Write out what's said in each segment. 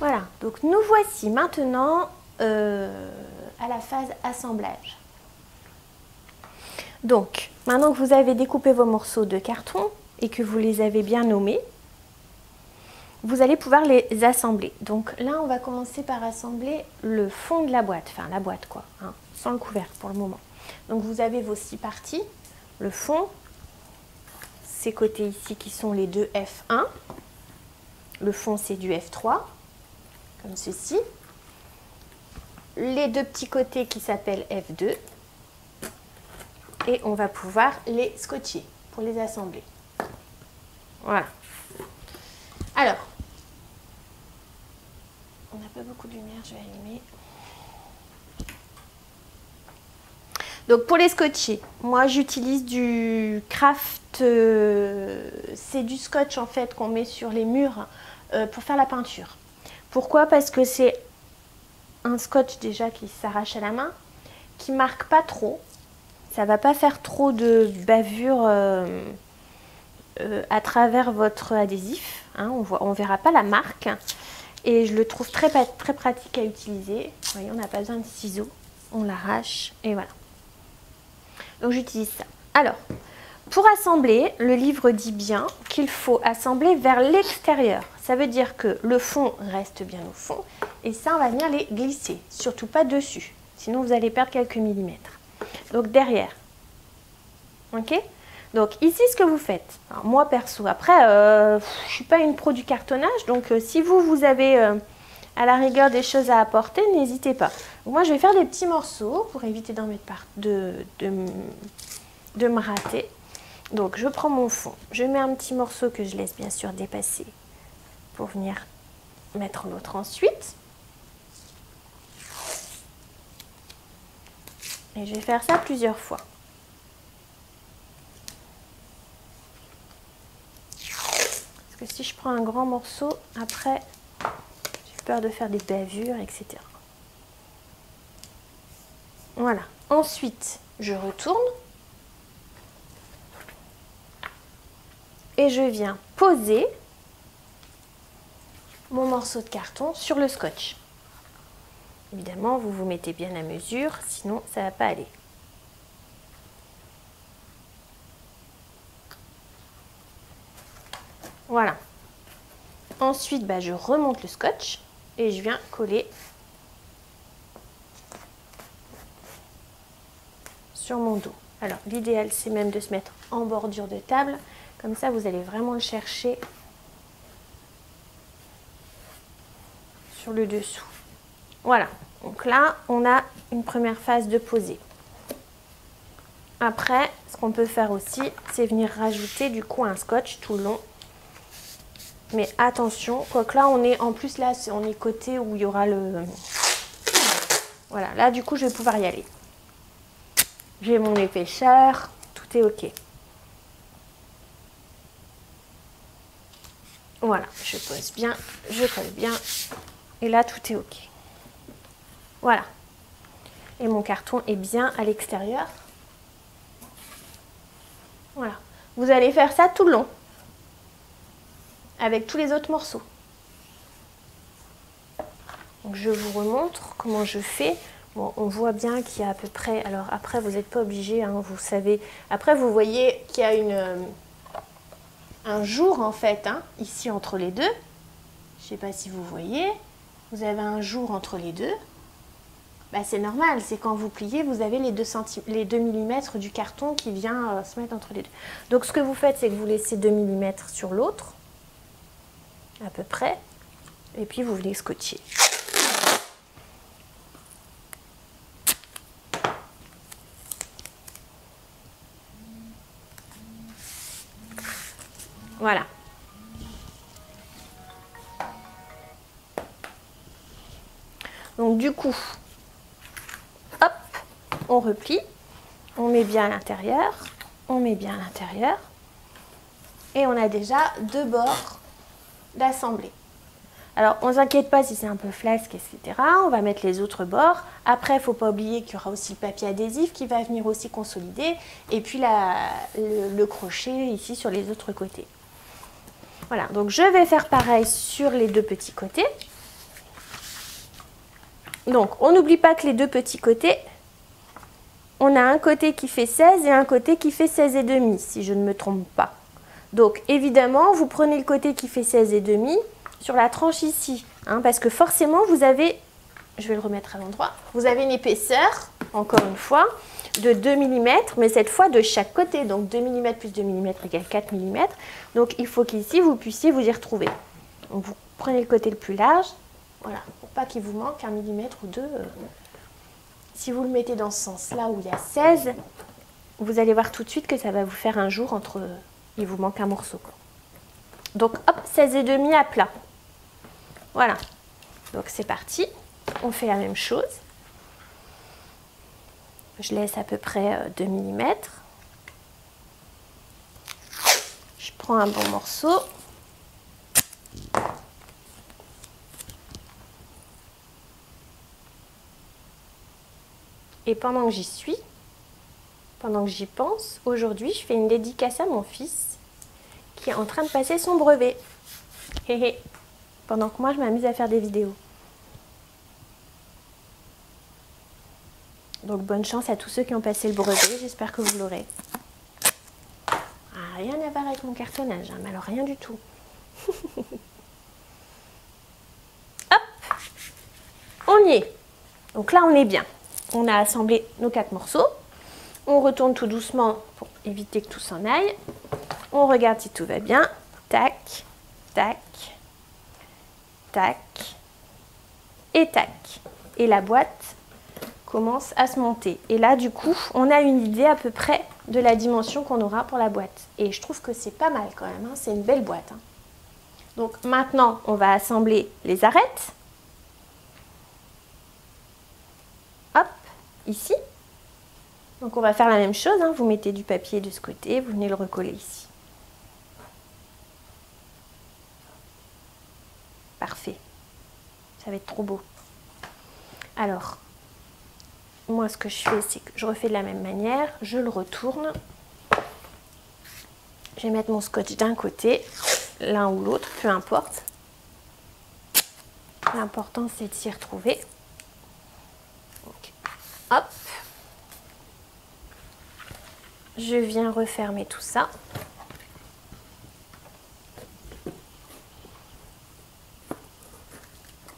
Voilà, donc nous voici maintenant à la phase assemblage. Donc, maintenant que vous avez découpé vos morceaux de carton et que vous les avez bien nommés, vous allez pouvoir les assembler. Donc là, on va commencer par assembler le fond de la boîte, enfin la boîte quoi, hein, sans le couvercle pour le moment. Donc vous avez vos 6 parties, le fond, ces côtés ici qui sont les deux F1, le fond c'est du F3, comme ceci, les deux petits côtés qui s'appellent F2, et on va pouvoir les scotcher pour les assembler. Voilà. Alors, on n'a pas beaucoup de lumière, je vais allumer. Donc pour les scotcher, moi j'utilise du craft, c'est du scotch en fait qu'on met sur les murs pour faire la peinture. Pourquoi? Parce que c'est un scotch déjà qui s'arrache à la main, qui marque pas trop, ça va pas faire trop de bavure à travers votre adhésif, hein, on verra pas la marque. Et je le trouve très pratique à utiliser. Vous voyez, on n'a pas besoin de ciseaux. On l'arrache et voilà. Donc j'utilise ça. Alors, pour assembler, le livre dit bien qu'il faut assembler vers l'extérieur. Ça veut dire que le fond reste bien au fond. Et ça, on va venir les glisser. Surtout pas dessus. Sinon, vous allez perdre quelques millimètres. Donc derrière. Ok ? Donc ici, ce que vous faites, alors, moi perso, après, je ne suis pas une pro du cartonnage, donc si vous avez à la rigueur des choses à apporter, n'hésitez pas. Donc, moi, je vais faire des petits morceaux pour éviter d'en mettre de me rater. Donc je prends mon fond, je mets un petit morceau que je laisse bien sûr dépasser pour venir mettre l'autre ensuite. Et je vais faire ça plusieurs fois. Parce que si je prends un grand morceau, après, j'ai peur de faire des bavures, etc. Voilà. Ensuite, je retourne. Et je viens poser mon morceau de carton sur le scotch. Évidemment, vous vous mettez bien à mesure, sinon ça ne va pas aller. Voilà. Ensuite, je remonte le scotch et je viens coller sur mon dos. Alors, l'idéal, c'est même de se mettre en bordure de table. Comme ça, vous allez vraiment le chercher sur le dessous. Voilà. Donc là, on a une première phase de poser. Après, ce qu'on peut faire aussi, c'est venir rajouter du coup un scotch tout le long. Mais attention, quoique là, on est en plus là, on est côté où il y aura le... Voilà, là du coup, je vais pouvoir y aller. J'ai mon épaisseur, tout est ok. Voilà, je pose bien, je colle bien. Et là, tout est ok. Voilà. Et mon carton est bien à l'extérieur. Voilà. Vous allez faire ça tout le long. Avec tous les autres morceaux. Donc je vous remontre comment je fais. Bon, on voit bien qu'il y a à peu près... Alors après, vous n'êtes pas obligé, hein, vous savez. Après, vous voyez qu'il y a un jour en fait, hein, ici entre les deux. Je ne sais pas si vous voyez. Vous avez un jour entre les deux. C'est normal, c'est quand vous pliez, vous avez les 2 mm du carton qui vient se mettre entre les deux. Donc ce que vous faites, c'est que vous laissez 2 mm sur l'autre, à peu près, et puis vous venez scotcher. Voilà. Donc du coup, hop, on replie, on met bien à l'intérieur, on met bien à l'intérieur, et on a déjà 2 bords d'assemblée. Alors, on ne s'inquiète pas si c'est un peu flasque, etc. On va mettre les autres bords. Après, il ne faut pas oublier qu'il y aura aussi le papier adhésif qui va venir aussi consolider. Et puis le crochet ici sur les autres côtés. Voilà, donc je vais faire pareil sur les 2 petits côtés. Donc, on n'oublie pas que les deux petits côtés, on a un côté qui fait 16 et un côté qui fait 16,5, si je ne me trompe pas. Donc, évidemment, vous prenez le côté qui fait 16,5 sur la tranche ici, hein, parce que forcément, vous avez, je vais le remettre à l'endroit, vous avez une épaisseur, encore une fois, de 2 mm, mais cette fois de chaque côté. Donc, 2 mm plus 2 mm égale 4 mm. Donc, il faut qu'ici, vous puissiez vous y retrouver. Donc, vous prenez le côté le plus large, voilà, pour pas qu'il vous manque 1 mm ou 2. Si vous le mettez dans ce sens-là où il y a 16, vous allez voir tout de suite que ça va vous faire un jour entre... il vous manque un morceau, quoi. Donc, hop, 16,5 à plat. Voilà. Donc, c'est parti. On fait la même chose. Je laisse à peu près 2 mm. Je prends un bon morceau. Et pendant que j'y suis, pendant que j'y pense, aujourd'hui, je fais une dédicace à mon fils qui est en train de passer son brevet. Hé hé. Pendant que moi, je m'amuse à faire des vidéos. Donc, bonne chance à tous ceux qui ont passé le brevet. J'espère que vous l'aurez. Ah, rien à voir avec mon cartonnage, hein, mais alors rien du tout. Hop, on y est. Donc là, on est bien. On a assemblé nos 4 morceaux. On retourne tout doucement pour éviter que tout s'en aille. On regarde si tout va bien. Tac, tac, tac et tac. Et la boîte commence à se monter. Et là, du coup, on a une idée à peu près de la dimension qu'on aura pour la boîte. Et je trouve que c'est pas mal quand même, hein. C'est une belle boîte, hein. Donc maintenant, on va assembler les arêtes. Hop, ici. Donc on va faire la même chose, hein. Vous mettez du papier de ce côté, vous venez le recoller ici. Parfait. Ça va être trop beau. Alors, moi ce que je fais, c'est que je refais de la même manière, je le retourne. Je vais mettre mon scotch d'un côté, l'un ou l'autre, peu importe. L'important c'est de s'y retrouver. Donc, hop. Je viens refermer tout ça.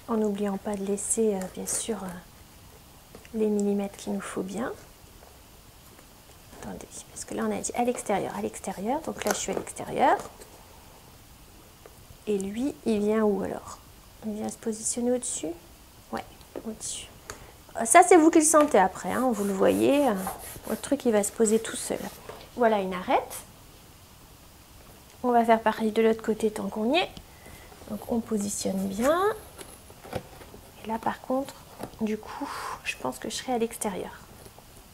En n'oubliant pas de laisser, bien sûr, les millimètres qu'il nous faut bien. Attendez, parce que là on a dit à l'extérieur, donc là je suis à l'extérieur. Et lui, il vient où alors? Il vient se positionner au-dessus? Ouais, au-dessus. Ça c'est vous qui le sentez après, hein, vous le voyez, votre truc il va se poser tout seul. Voilà une arête. On va faire pareil de l'autre côté tant qu'on y est. Donc on positionne bien. Et là par contre, du coup, je pense que je serai à l'extérieur.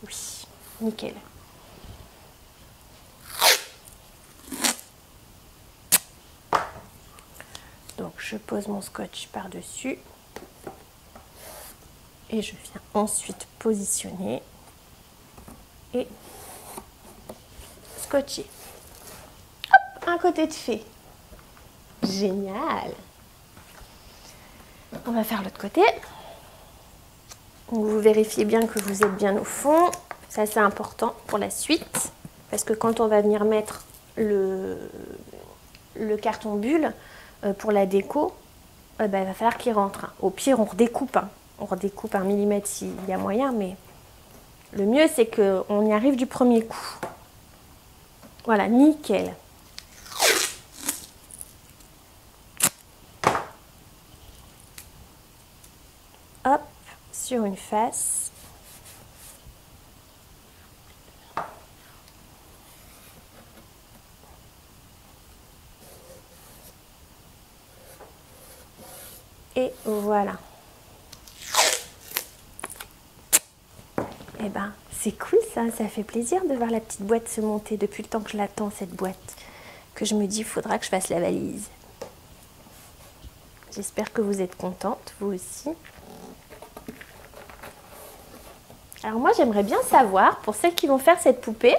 Oui, nickel. Donc je pose mon scotch par-dessus. Et je viens ensuite positionner et scotcher. Hop, un côté de fait. Génial. On va faire l'autre côté. Vous vérifiez bien que vous êtes bien au fond. Ça c'est important pour la suite. Parce que quand on va venir mettre le carton bulle pour la déco, il va falloir qu'il rentre. Au pire, on redécoupe. On redécoupe 1 millimètre s'il y a moyen, mais le mieux c'est qu'on y arrive du premier coup. Voilà, nickel. Hop, sur une face. Et voilà. Eh ben, c'est cool ça fait plaisir de voir la petite boîte se monter depuis le temps que je l'attends, cette boîte. Que je me dis, il faudra que je fasse la valise. J'espère que vous êtes contente, vous aussi. Alors moi, j'aimerais bien savoir, pour celles qui vont faire cette poupée,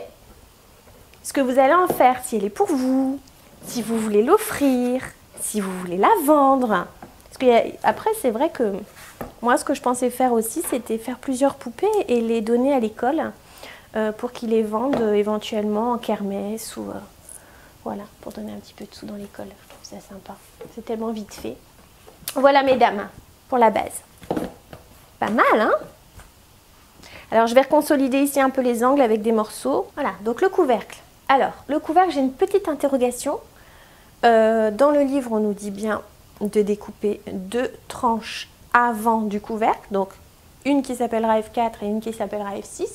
ce que vous allez en faire, si elle est pour vous, si vous voulez l'offrir, si vous voulez la vendre. Parce que après, c'est vrai que Moi, ce que je pensais faire aussi, c'était faire plusieurs poupées et les donner à l'école pour qu'ils les vendent éventuellement en kermesse ou voilà, pour donner un petit peu de sous dans l'école. Je trouve ça sympa. C'est tellement vite fait. Voilà, mesdames, pour la base. Pas mal, hein? Alors, je vais reconsolider ici un peu les angles avec des morceaux. Voilà, donc le couvercle. Alors, le couvercle, j'ai une petite interrogation. Dans le livre, on nous dit bien de découper 2 tranches avant du couvercle. Donc, une qui s'appellera F4 et une qui s'appellera F6.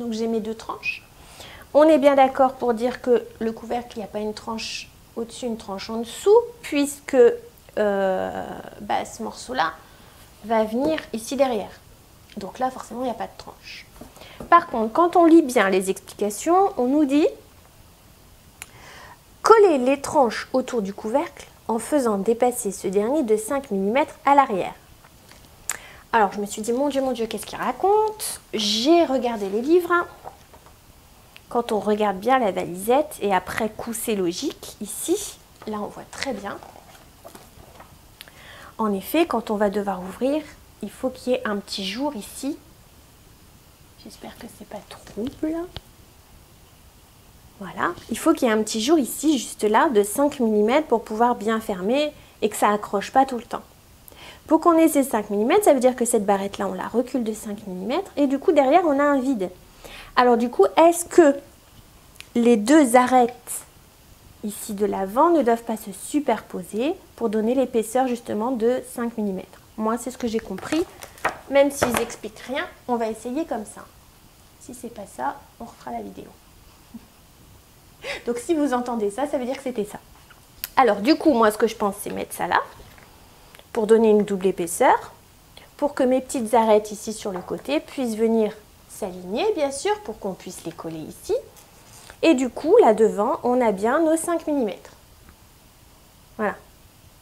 Donc, j'ai mes 2 tranches. On est bien d'accord pour dire que le couvercle, il n'y a pas une tranche au-dessus, une tranche en dessous, puisque ce morceau-là va venir ici derrière. Donc là, forcément, il n'y a pas de tranche. Par contre, quand on lit bien les explications, on nous dit coller les tranches autour du couvercle en faisant dépasser ce dernier de 5 mm à l'arrière. Alors, je me suis dit, mon Dieu, qu'est-ce qu'il raconte? J'ai regardé les livres. Quand on regarde bien la valisette, et après coup, c'est logique, ici, là, on voit très bien. En effet, quand on va devoir ouvrir, il faut qu'il y ait un petit jour ici. J'espère que c'est pas trouble. Voilà, il faut qu'il y ait un petit jour ici, juste là, de 5 mm pour pouvoir bien fermer et que ça accroche pas tout le temps. Pour qu'on ait ces 5 mm, ça veut dire que cette barrette-là, on la recule de 5 mm et du coup, derrière, on a un vide. Alors du coup, est-ce que les 2 arêtes ici de l'avant ne doivent pas se superposer pour donner l'épaisseur justement de 5 mm? Moi, c'est ce que j'ai compris. Même s'ils n'expliquent rien, on va essayer comme ça. Si c'est pas ça, on refera la vidéo. Donc si vous entendez ça, ça veut dire que c'était ça. Alors du coup, moi ce que je pense, c'est mettre ça là, pour donner une double épaisseur, pour que mes petites arêtes ici sur le côté puissent venir s'aligner, bien sûr, pour qu'on puisse les coller ici. Et du coup, là devant, on a bien nos 5 mm. Voilà.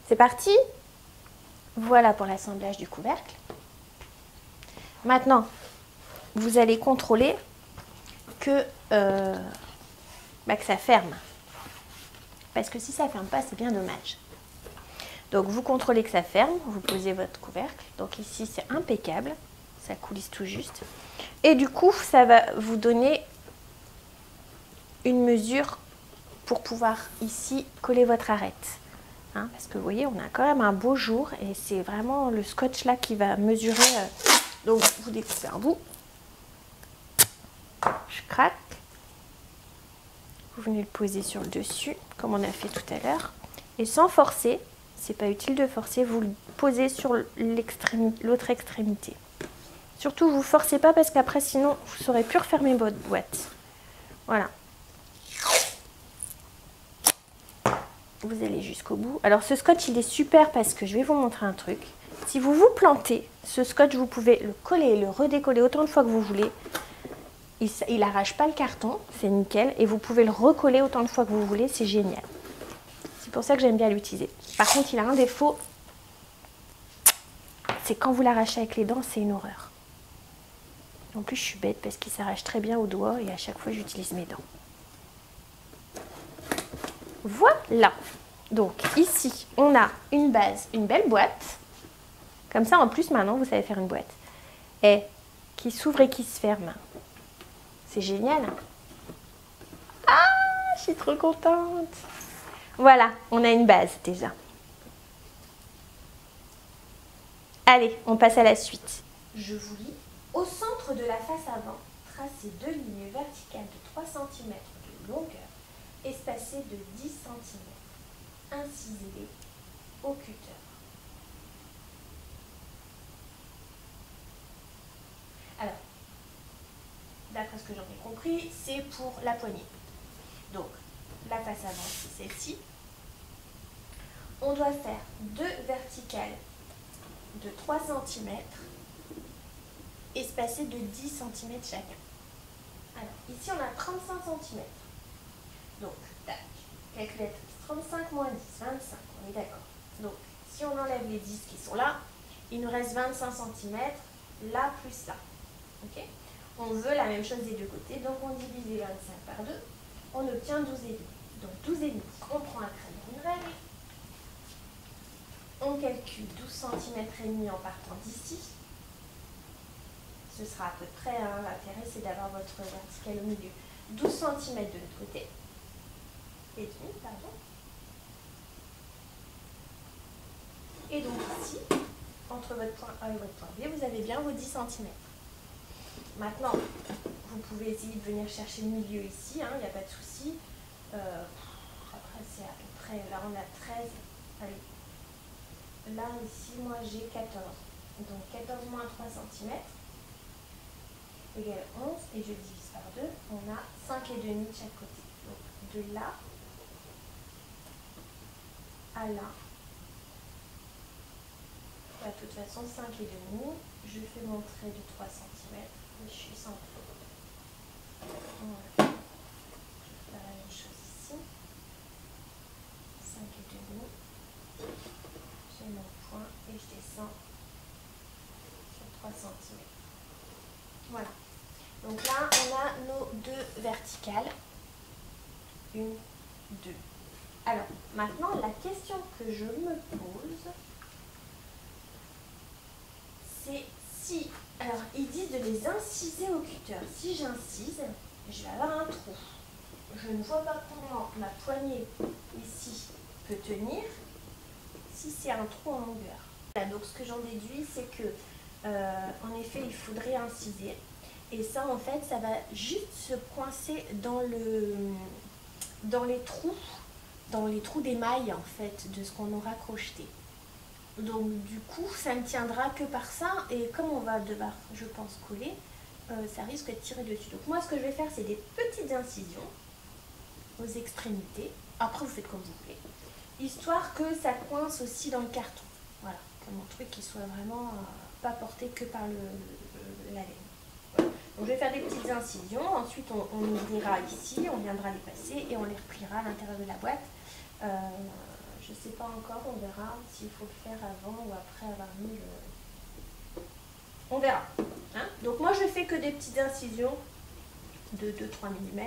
C'est parti. Voilà pour l'assemblage du couvercle. Maintenant, vous allez contrôler que ça ferme. Parce que si ça ne ferme pas, c'est bien dommage. Donc vous contrôlez que ça ferme, vous posez votre couvercle. Donc ici, c'est impeccable. Ça coulisse tout juste. Et du coup, ça va vous donner une mesure pour pouvoir ici coller votre arête. Hein, parce que vous voyez, on a quand même un beau jour et c'est vraiment le scotch là qui va mesurer. Donc vous découpez un bout. Je craque. Vous venez le poser sur le dessus, comme on a fait tout à l'heure. Et sans forcer, c'est pas utile de forcer, vous le posez sur l'autre extrémité. Surtout, vous ne forcez pas parce qu'après, sinon, vous ne saurez plus refermer votre boîte. Voilà. Vous allez jusqu'au bout. Alors, ce scotch, il est super parce que je vais vous montrer un truc. Si vous vous plantez, ce scotch, vous pouvez le coller et le redécoller autant de fois que vous voulez. Il n'arrache pas le carton, c'est nickel. Et vous pouvez le recoller autant de fois que vous voulez, c'est génial. C'est pour ça que j'aime bien l'utiliser. Par contre, il a un défaut. C'est quand vous l'arrachez avec les dents, c'est une horreur. En plus, je suis bête parce qu'il s'arrache très bien aux doigts et à chaque fois, j'utilise mes dents. Voilà. Donc, ici, on a une base, une belle boîte. Comme ça, en plus, maintenant, vous savez faire une boîte. Et qui s'ouvre et qui se ferme. C'est génial. Ah, je suis trop contente. Voilà, on a une base déjà. Allez, on passe à la suite. Je vous lis. Au centre de la face avant, tracez 2 lignes verticales de 3 cm de longueur, espacées de 10 cm. Incisez-les au cutter. Alors, d'après ce que j'en ai compris, c'est pour la poignée. Donc, la face avant, c'est celle-ci. On doit faire 2 verticales de 3 cm espacées de 10 cm chacun. Alors, ici, on a 35 cm. Donc, tac, calculette 35 moins 10, 25, on est d'accord. Donc, si on enlève les 10 qui sont là, il nous reste 25 cm, là plus là. Ok ? On veut la même chose des deux côtés, donc on divise les 25 par 2, on obtient 12,5. Donc 12,5, on prend un crayon, une règle, on calcule 12 cm et demi en partant d'ici. Ce sera à peu près, hein, l'intérêt c'est d'avoir votre verticale au milieu. 12 cm de l'autre côté. Et demi, pardon. Et donc ici, entre votre point A et votre point B, vous avez bien vos 10 cm. Maintenant, vous pouvez essayer de venir chercher le milieu ici, hein, il n'y a pas de souci. Après, c'est à peu près, là on a 13. Allez. Là, ici, moi j'ai 14. Donc 14 moins 3 cm égale 11. Et je divise par 2. On a 5,5 de chaque côté. Donc de là à là. De toute façon, 5,5. Je fais mon trait de 3 cm. Et je suis sans faute. Voilà. Je vais faire la même chose ici. 5,5. J'ai mon point et je descends sur 3 cm. Voilà. Donc là, on a nos deux verticales. 1, 2. Alors, maintenant, la question que je me pose, c'est si... Alors, ils disent de les inciser au cutter. Si j'incise, je vais avoir un trou. Je ne vois pas comment ma poignée ici peut tenir si c'est un trou en longueur. Voilà, donc ce que j'en déduis, c'est que en effet, il faudrait inciser. Et ça, en fait, ça va juste se coincer dans les trous d'émail, en fait, de ce qu'on aura crocheté. Donc du coup, ça ne tiendra que par ça. Et comme on va devoir, je pense, coller, ça risque de tirer dessus. Donc moi, ce que je vais faire, c'est des petites incisions aux extrémités. Après, vous faites comme vous voulez. Histoire que ça coince aussi dans le carton. Voilà, que mon truc qui soit vraiment pas porté que par la laine. Voilà. Donc je vais faire des petites incisions. Ensuite, on ouvrira ici, on viendra les passer et on les repliera à l'intérieur de la boîte. Je ne sais pas encore, on verra s'il faut le faire avant ou après avoir mis le... On verra. Hein, donc moi, je fais que des petites incisions de 2-3 mm.